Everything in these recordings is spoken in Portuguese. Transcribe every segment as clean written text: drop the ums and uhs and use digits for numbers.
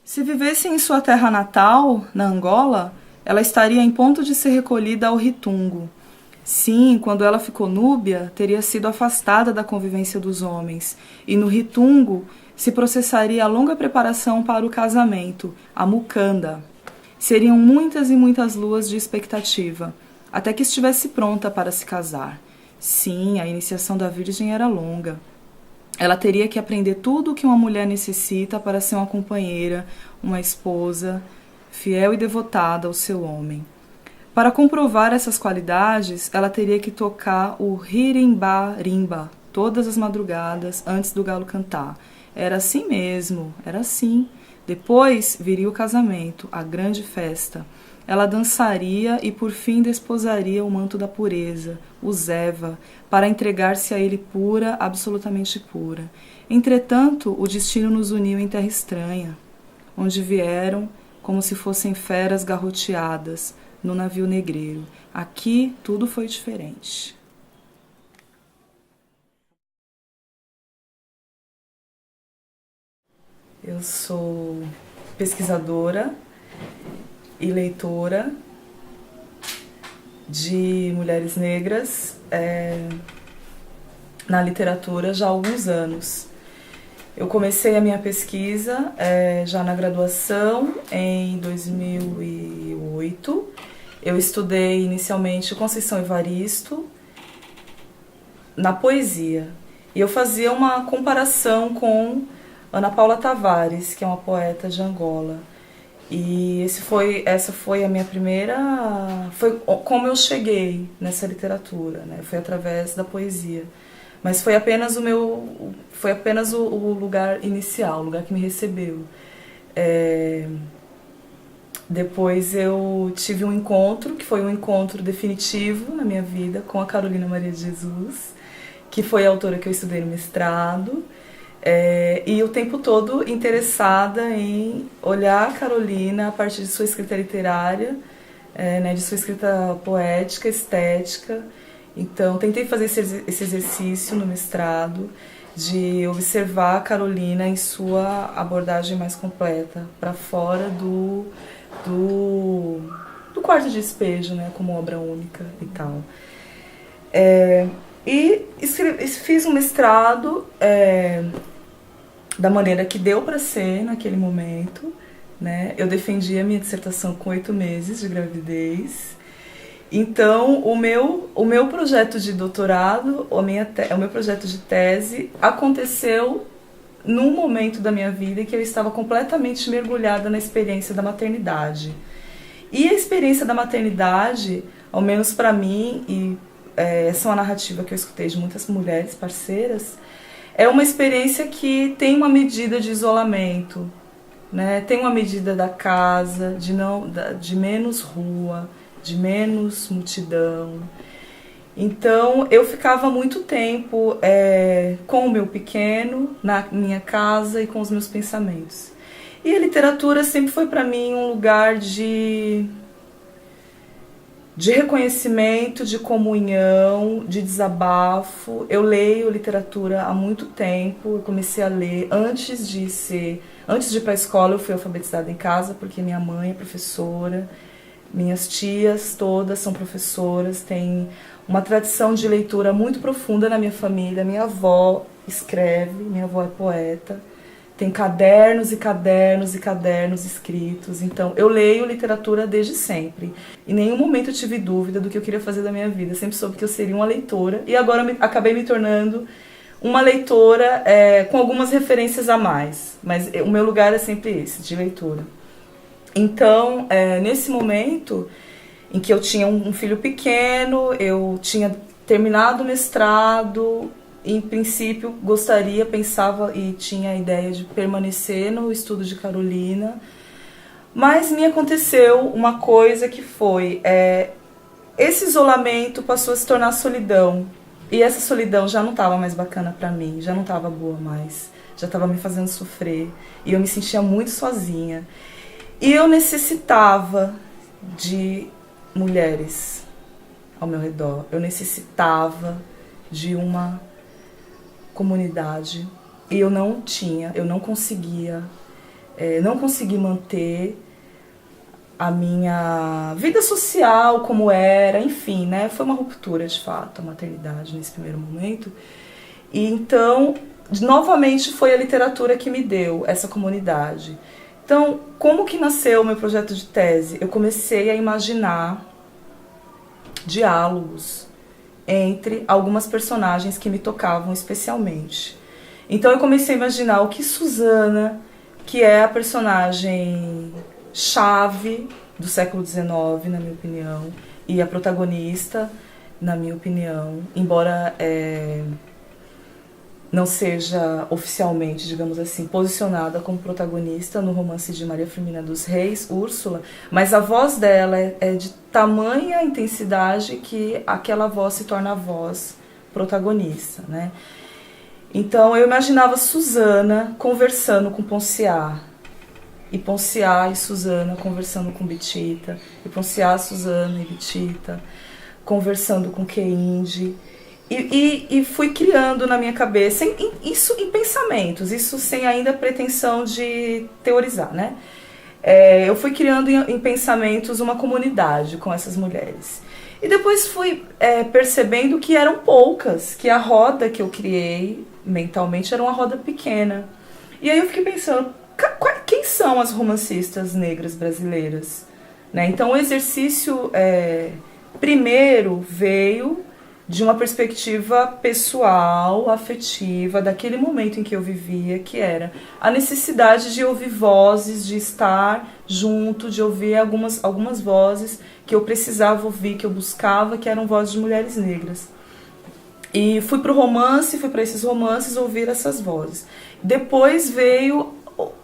Se vivesse em sua terra natal, na Angola, ela estaria em ponto de ser recolhida ao Ritungo. Sim, quando ela ficou núbia, teria sido afastada da convivência dos homens, e no Ritungo se processaria a longa preparação para o casamento, a mucanda. Seriam muitas e muitas luas de expectativa, até que estivesse pronta para se casar. Sim, a iniciação da virgem era longa. Ela teria que aprender tudo o que uma mulher necessita para ser uma companheira, uma esposa, fiel e devotada ao seu homem. Para comprovar essas qualidades, ela teria que tocar o hirimba-rimba todas as madrugadas antes do galo cantar. Era assim mesmo, era assim. Depois viria o casamento, a grande festa. Ela dançaria e por fim desposaria o manto da pureza, o zeva, para entregar-se a ele pura, absolutamente pura. Entretanto, o destino nos uniu em terra estranha, onde vieram como se fossem feras garroteadas no navio negreiro. Aqui tudo foi diferente. Eu sou pesquisadora e leitora de mulheres negras na literatura já há alguns anos. Eu comecei a minha pesquisa já na graduação em 2008. Eu estudei inicialmente Conceição Evaristo na poesia. E eu fazia uma comparação com Ana Paula Tavares, que é uma poeta de Angola. E essa foi a minha primeira... Foi como eu cheguei nessa literatura, né? Foi através da poesia. Mas foi apenas o lugar inicial, o lugar que me recebeu. Depois eu tive um encontro, que foi um encontro definitivo na minha vida, com a Carolina Maria de Jesus, que foi a autora que eu estudei no mestrado. E o tempo todo interessada em olhar a Carolina a partir de sua escrita literária, né, de sua escrita poética, estética. Então, tentei fazer esse exercício no mestrado, de observar a Carolina em sua abordagem mais completa, para fora do quarto de despejo, né, como obra única e tal. Fiz um mestrado da maneira que deu para ser naquele momento, né? Eu defendi a minha dissertação com 8 meses de gravidez. Então, o meu projeto de doutorado, o meu projeto de tese, aconteceu num momento da minha vida em que eu estava completamente mergulhada na experiência da maternidade. E a experiência da maternidade, ao menos para mim, e essa é uma narrativa que eu escutei de muitas mulheres parceiras, é uma experiência que tem uma medida de isolamento, né? Tem uma medida da casa, de menos rua, de menos multidão. Então eu ficava muito tempo com o meu pequeno, na minha casa e com os meus pensamentos. E a literatura sempre foi para mim um lugar de reconhecimento, de comunhão, de desabafo. Eu leio literatura há muito tempo, eu comecei a ler antes de ir para a escola. Eu fui alfabetizada em casa porque minha mãe é professora, minhas tias todas são professoras, tem uma tradição de leitura muito profunda na minha família. Minha avó escreve, minha avó é poeta, tem cadernos e cadernos e cadernos escritos. Então, eu leio literatura desde sempre. Em nenhum momento eu tive dúvida do que eu queria fazer da minha vida. Eu sempre soube que eu seria uma leitora. E agora acabei me tornando uma leitora com algumas referências a mais. Mas o meu lugar é sempre esse, de leitura. Então, nesse momento em que eu tinha um filho pequeno, eu tinha terminado o mestrado, em princípio pensava e tinha a ideia de permanecer no estudo de Carolina, mas me aconteceu uma coisa que foi, esse isolamento passou a se tornar solidão, e essa solidão já não estava mais bacana para mim, já não estava boa mais, já estava me fazendo sofrer, e eu me sentia muito sozinha, e eu necessitava de mulheres ao meu redor, eu necessitava de uma comunidade, e eu não conseguia não consegui manter a minha vida social como era, enfim, né? Foi uma ruptura de fato, a maternidade nesse primeiro momento. E então, novamente foi a literatura que me deu essa comunidade. Então, como que nasceu o meu projeto de tese? Eu comecei a imaginar diálogos entre algumas personagens que me tocavam especialmente. Então eu comecei a imaginar o que Susana, que é a personagem chave do século XIX, na minha opinião, e a protagonista, na minha opinião, embora não seja oficialmente, digamos assim, posicionada como protagonista no romance de Maria Firmina dos Reis, Úrsula, mas a voz dela é de tamanha intensidade que aquela voz se torna a voz protagonista, né? Então eu imaginava Susana conversando com Ponciar, e Ponciar e Susana conversando com Bitita, e Ponciar, Susana e Bitita conversando com Queinde, e fui criando na minha cabeça, isso em pensamentos, isso sem ainda pretensão de teorizar, né? Eu fui criando em pensamentos uma comunidade com essas mulheres. E depois fui percebendo que eram poucas, que a roda que eu criei mentalmente era uma roda pequena. E aí eu fiquei pensando, quem são as romancistas negras brasileiras? Né? Então o exercício primeiro veio de uma perspectiva pessoal, afetiva, daquele momento em que eu vivia, que era a necessidade de ouvir vozes, de estar junto, de ouvir algumas vozes que eu precisava ouvir, que eu buscava, que eram vozes de mulheres negras. E fui para o romance, fui para esses romances ouvir essas vozes. Depois veio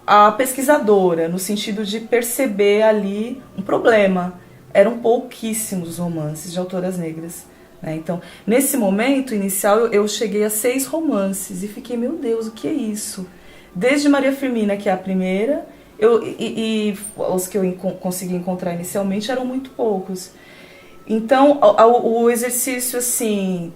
a pesquisadora, no sentido de perceber ali um problema. Eram pouquíssimos romances de autoras negras. Então, nesse momento inicial, eu cheguei a 6 romances e fiquei, meu Deus, o que é isso? Desde Maria Firmina, que é a primeira, e os que eu consegui encontrar inicialmente eram muito poucos. Então, o exercício assim,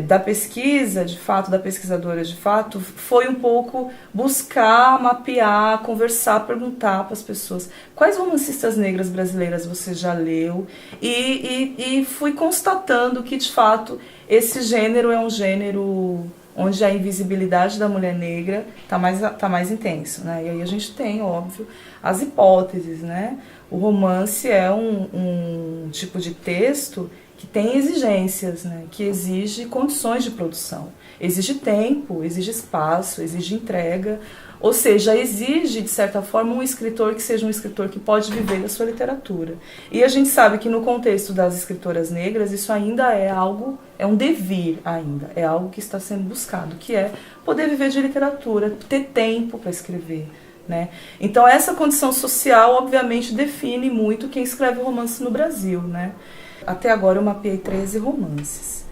da pesquisa, de fato, da pesquisadora, de fato, foi um pouco buscar, mapear, conversar, perguntar para as pessoas quais romancistas negras brasileiras você já leu, e fui constatando que, de fato, esse gênero é um gênero onde a invisibilidade da mulher negra tá mais intenso, né? E aí a gente tem, óbvio, as hipóteses, né? O romance é um tipo de texto que tem exigências, né? Que exige condições de produção, exige tempo, exige espaço, exige entrega, ou seja, exige, de certa forma, um escritor que seja um escritor que pode viver da sua literatura. E a gente sabe que no contexto das escritoras negras, isso ainda é algo, é um devir ainda, é algo que está sendo buscado, que é poder viver de literatura, ter tempo para escrever. Né? Então essa condição social, obviamente, define muito quem escreve romance no Brasil, né? Até agora eu mapeei 13 romances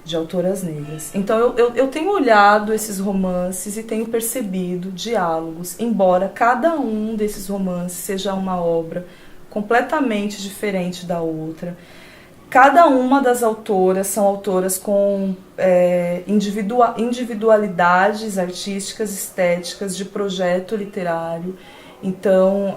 de autoras negras. Então eu tenho olhado esses romances e tenho percebido diálogos, embora cada um desses romances seja uma obra completamente diferente da outra. Cada uma das autoras são autoras com individualidades artísticas, estéticas, de projeto literário. Então,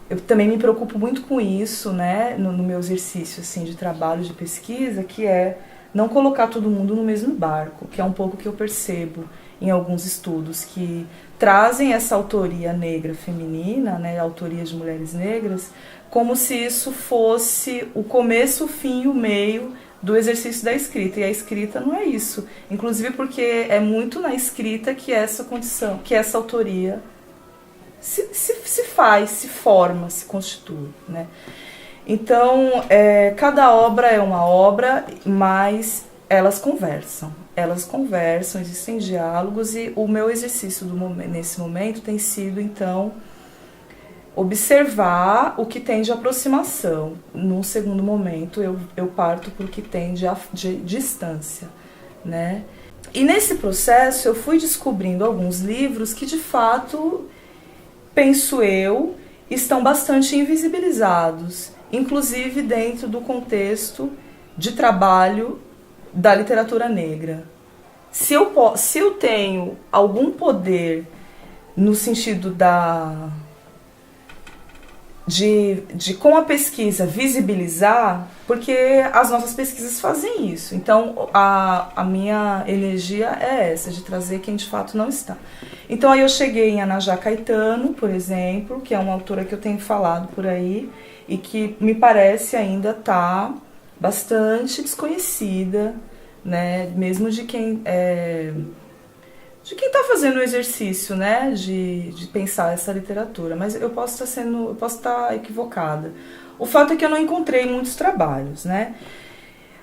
eu também me preocupo muito com isso, né, no meu exercício assim, de trabalho, de pesquisa, que é não colocar todo mundo no mesmo barco, que é um pouco que eu percebo em alguns estudos que trazem essa autoria negra feminina, né, a autoria de mulheres negras, como se isso fosse o começo, o fim e o meio do exercício da escrita. E a escrita não é isso. Inclusive porque é muito na escrita que essa condição, que essa autoria se faz, se forma, se constitui, né? Então, cada obra é uma obra, mas elas conversam, existem diálogos, e o meu exercício nesse momento tem sido, então, observar o que tem de aproximação. Num segundo momento, eu parto para o que tem de distância, né? E nesse processo eu fui descobrindo alguns livros que, de fato, penso eu, estão bastante invisibilizados, inclusive dentro do contexto de trabalho da literatura negra. Se eu tenho algum poder no sentido de com a pesquisa visibilizar, porque as nossas pesquisas fazem isso. Então a minha energia é essa, de trazer quem de fato não está. Então aí eu cheguei em Anajá Caetano, por exemplo, que é uma autora que eu tenho falado por aí e que me parece ainda tá bastante desconhecida, né? Mesmo de quem está fazendo o exercício, né, de pensar essa literatura, mas eu posso estar equivocada. O fato é que eu não encontrei muitos trabalhos, né?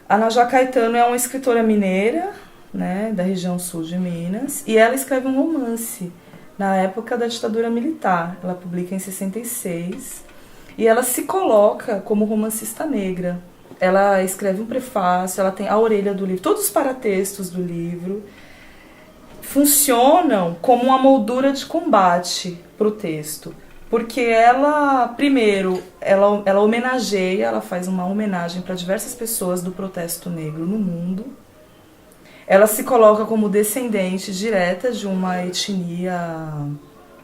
A Anajá Caetano é uma escritora mineira, né, da região sul de Minas, e ela escreve um romance na época da ditadura militar. Ela publica em 66 e ela se coloca como romancista negra. Ela escreve um prefácio, ela tem a orelha do livro, todos os paratextos do livro funcionam como uma moldura de combate para o texto, porque ela, primeiro, ela homenageia, ela faz uma homenagem para diversas pessoas do protesto negro no mundo. Ela se coloca como descendente direta de uma etnia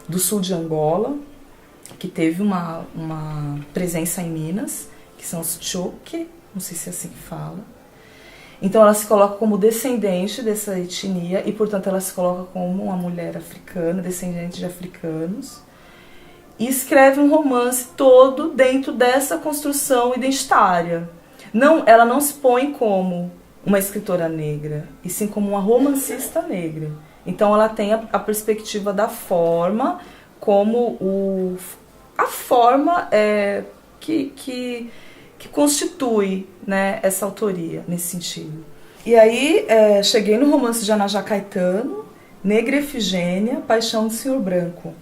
do sul de Angola, que teve uma presença em Minas, que são os Choque, não sei se é assim que fala. Então ela se coloca como descendente dessa etnia e, portanto, ela se coloca como uma mulher africana, descendente de africanos, e escreve um romance todo dentro dessa construção identitária. Ela não se põe como uma escritora negra, e sim como uma romancista negra. Então ela tem a perspectiva da forma como a forma que constitui, né, essa autoria nesse sentido. E aí cheguei no romance de Anajá Caetano, Negra Efigênia, Paixão do Senhor Branco,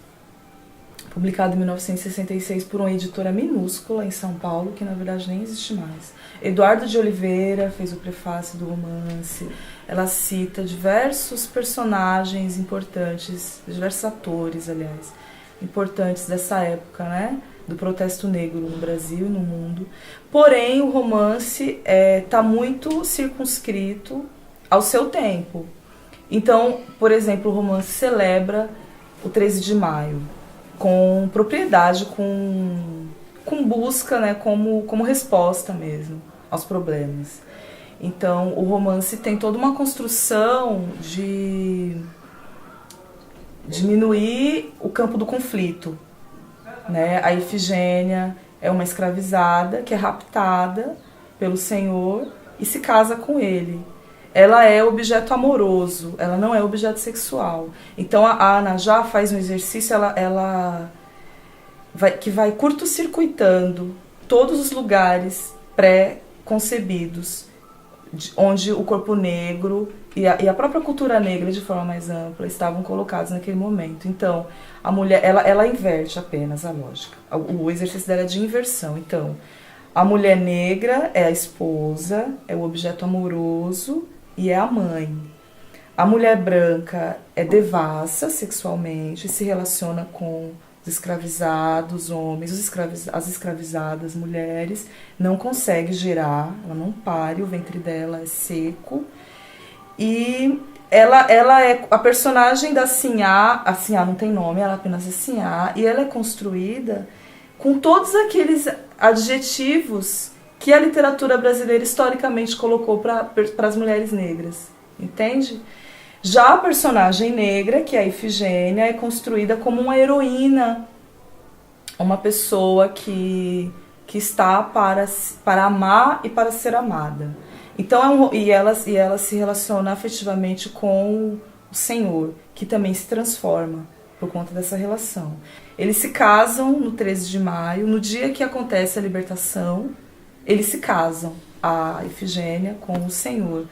publicado em 1966 por uma editora minúscula em São Paulo, que na verdade nem existe mais. Eduardo de Oliveira fez o prefácio do romance. Ela cita diversos personagens importantes, diversos atores, aliás, importantes dessa época, né, do protesto negro no Brasil e no mundo. Porém, o romance está muito circunscrito ao seu tempo. Então, por exemplo, o romance celebra o 13 de maio, com propriedade, com busca, né, como resposta mesmo aos problemas. Então, o romance tem toda uma construção de diminuir o campo do conflito, né? A Efigênia é uma escravizada que é raptada pelo senhor e se casa com ele. Ela é objeto amoroso, ela não é objeto sexual. Então a Anajá faz um exercício, que vai curto-circuitando todos os lugares pré-concebidos, onde o corpo negro e a própria cultura negra, de forma mais ampla, estavam colocados naquele momento. Então, a mulher, ela inverte apenas a lógica. O exercício dela é de inversão. Então, a mulher negra é a esposa, é o objeto amoroso e é a mãe. A mulher branca é devassa sexualmente, se relaciona com os escravizados homens, as escravizadas mulheres, não consegue gerar, ela não pare, o ventre dela é seco. E ela é a personagem da Sinhá. A Sinhá não tem nome, ela apenas é Sinhá, e ela é construída com todos aqueles adjetivos que a literatura brasileira historicamente colocou para as mulheres negras, entende? Já a personagem negra, que é a Efigênia, é construída como uma heroína, uma pessoa que está para amar e para ser amada. Então, ela se relaciona afetivamente com o Senhor, que também se transforma por conta dessa relação. Eles se casam no 13 de maio, no dia que acontece a libertação, eles se casam, a Efigênia com o Senhor.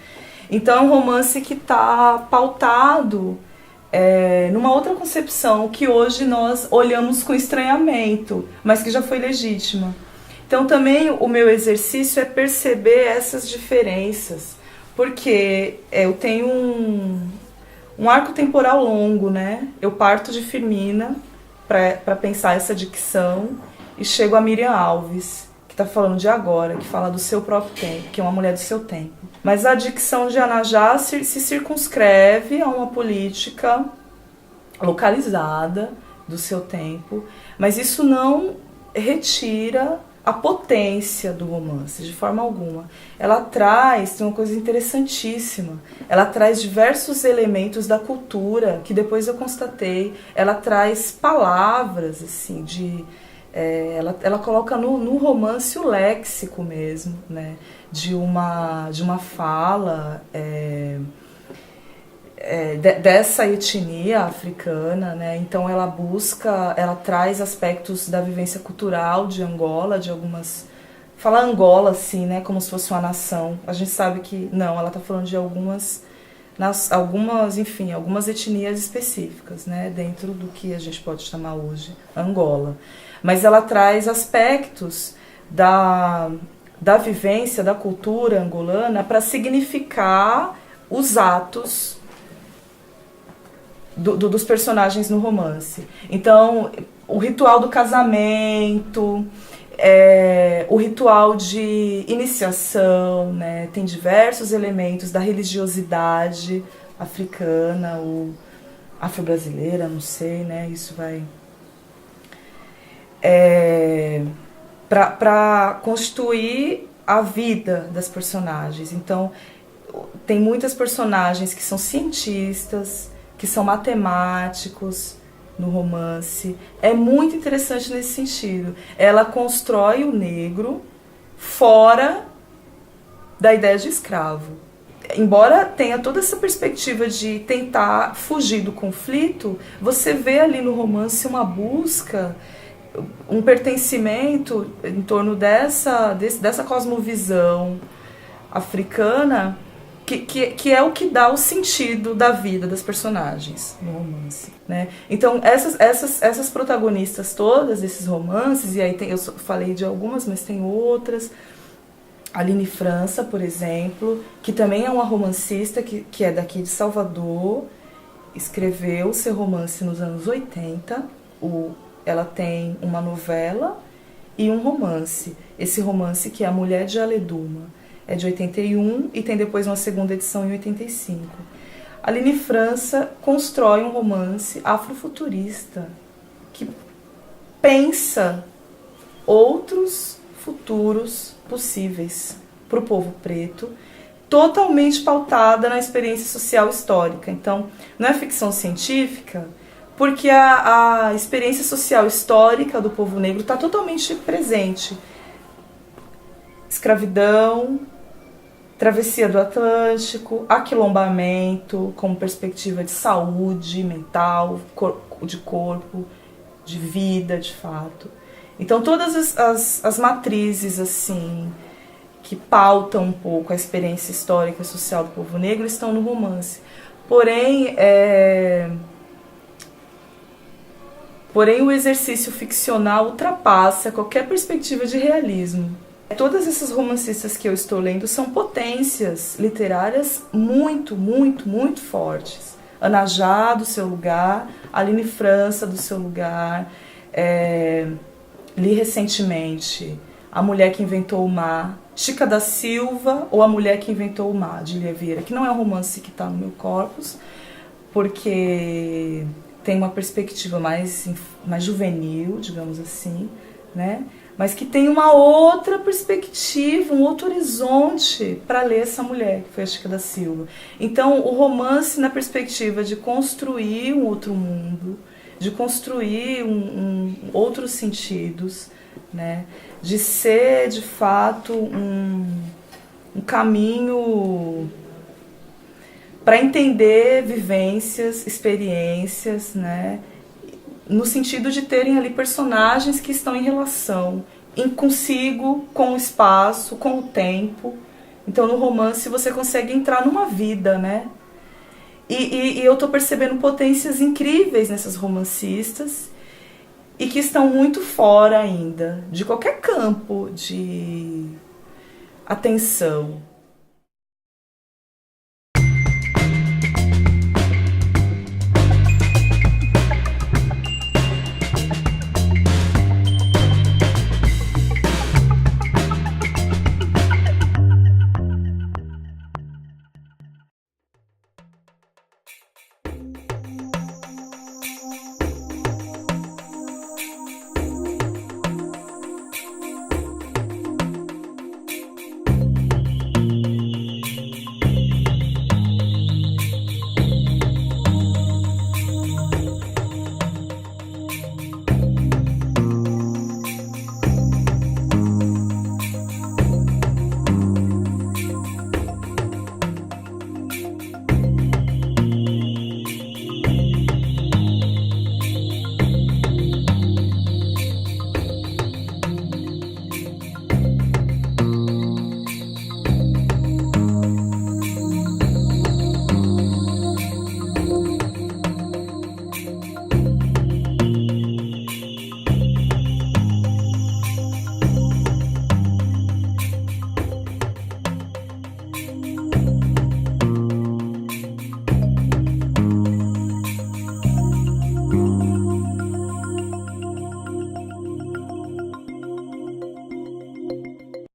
Então é um romance que está pautado numa outra concepção que hoje nós olhamos com estranhamento, mas que já foi legítima. Então também o meu exercício é perceber essas diferenças, porque eu tenho um arco temporal longo, né? Eu parto de Firmina para pensar essa dicção e chego a Miriam Alves, que está falando de agora, que fala do seu próprio tempo, que é uma mulher do seu tempo. Mas a dicção de Anajá se circunscreve a uma política localizada do seu tempo, mas isso não retira a potência do romance, de forma alguma. Ela traz, tem uma coisa interessantíssima, ela traz diversos elementos da cultura, que depois eu constatei, ela traz palavras, assim, ela coloca no romance o léxico mesmo, né, de uma fala dessa etnia africana, né? Então ela traz aspectos da vivência cultural de Angola, de algumas... Fala Angola assim, né, como se fosse uma nação. A gente sabe que não, ela está falando de algumas, enfim, algumas etnias específicas, né, dentro do que a gente pode chamar hoje Angola. Mas ela traz aspectos da vivência, da cultura angolana para significar os atos dos personagens no romance. Então, o ritual do casamento, o ritual de iniciação, né? Tem diversos elementos da religiosidade africana ou afro-brasileira, não sei, né? Isso vai... para constituir a vida das personagens. Então, tem muitas personagens que são cientistas, que são matemáticos no romance. É muito interessante nesse sentido. Ela constrói o negro fora da ideia de escravo. Embora tenha toda essa perspectiva de tentar fugir do conflito, você vê ali no romance uma busca, um pertencimento em torno dessa cosmovisão africana, que é o que dá o sentido da vida das personagens no romance, né? Então essas protagonistas todas desses romances, e aí eu falei de algumas, mas tem outras. Aline França, por exemplo, que também é uma romancista que é daqui de Salvador, escreveu seu romance nos anos 80. Ela tem uma novela e um romance. Esse romance, que é A Mulher de Aleduma, é de 81 e tem depois uma segunda edição em 85. Aline França constrói um romance afrofuturista que pensa outros futuros possíveis para o povo preto, totalmente pautada na experiência social histórica. Então, não é ficção científica, porque a experiência social histórica do povo negro está totalmente presente. Escravidão, travessia do Atlântico, aquilombamento como perspectiva de saúde mental, de corpo, de vida, de fato. Então todas as matrizes assim que pautam um pouco a experiência histórica e social do povo negro estão no romance. Porém, o exercício ficcional ultrapassa qualquer perspectiva de realismo. Todas essas romancistas que eu estou lendo são potências literárias muito, muito, muito fortes. Ana Já, do seu lugar, Aline França, do seu lugar. Li recentemente A Mulher que Inventou o Mar, Chica da Silva, ou A Mulher que Inventou o Mar, de Lia Vieira, que não é um romance que está no meu corpus, porque tem uma perspectiva mais juvenil, digamos assim, né? Mas que tem uma outra perspectiva, um outro horizonte para ler essa mulher, que foi a Chica da Silva. Então, o romance na perspectiva de construir um outro mundo, de construir outros sentidos, né? De ser, de fato, um caminho para entender vivências, experiências, né? No sentido de terem ali personagens que estão em relação consigo, com o espaço, com o tempo. Então, no romance, você consegue entrar numa vida, né? E eu estou percebendo potências incríveis nessas romancistas e que estão muito fora ainda de qualquer campo de atenção.